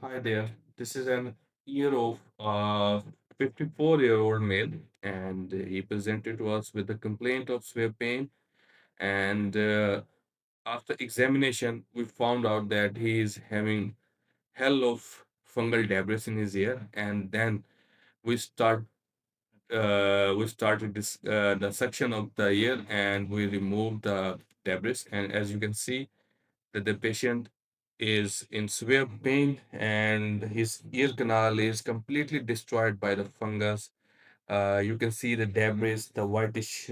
Hi there. This is an year of 54-year-old male, and he presented to us with a complaint of severe pain. And after examination, we found out that he is having hell of fungal debris in his ear. And then we started the suction of the ear, and we removed the debris. And as you can see, that the patient is in severe pain and his ear canal is completely destroyed by the fungus. You can see the debris, the whitish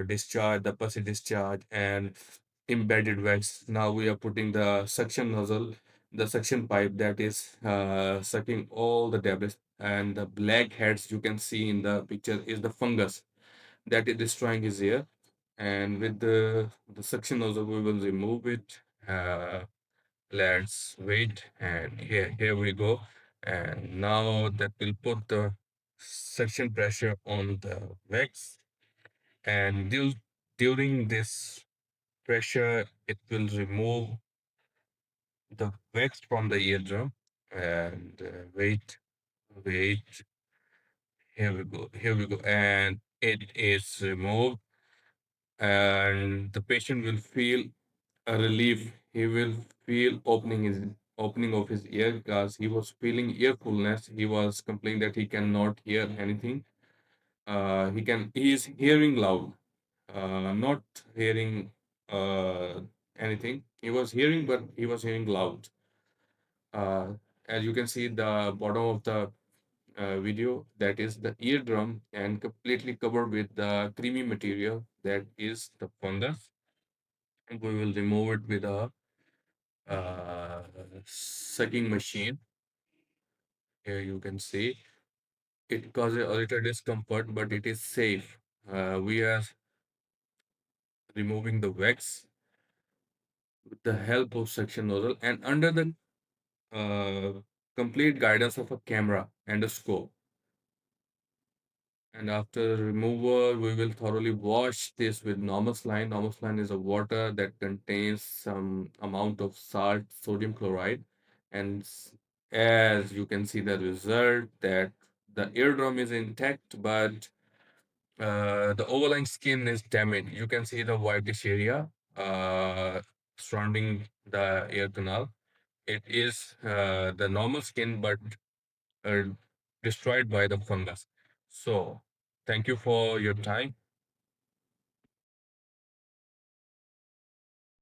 discharge, the pussy discharge, and embedded wax. Now we are putting the suction nozzle, the suction pipe that is sucking all the debris. And the black heads you can see in the picture is the fungus that is destroying his ear. And with the suction nozzle, we will remove it. Let's wait, and here we go. And now that will put the suction pressure on the wax, and during this pressure, it will remove the wax from the eardrum. And wait, here we go, and it is removed, and the patient will feel a relief. He will feel opening of his ear because he was feeling ear fullness. He was complaining that he cannot hear anything. He is hearing loud, not hearing anything. He was hearing, but he was hearing loud. Uh, as you can see, the bottom of the video, that is the eardrum and completely covered with the creamy material that is the fungus. And we will remove it with a uh, sucking machine. Here you can see it causes a little discomfort, but it is safe. We are removing the wax with the help of suction nozzle and under the uh, complete guidance of a camera and a scope. And after removal, we will thoroughly wash this with normal saline. Normal saline is a water that contains some amount of salt, sodium chloride. And as you can see the result that the eardrum is intact, but the overlying skin is damaged. You can see the whitish area surrounding the ear canal. It is the normal skin, but uh, destroyed by the fungus. So, thank you for your time.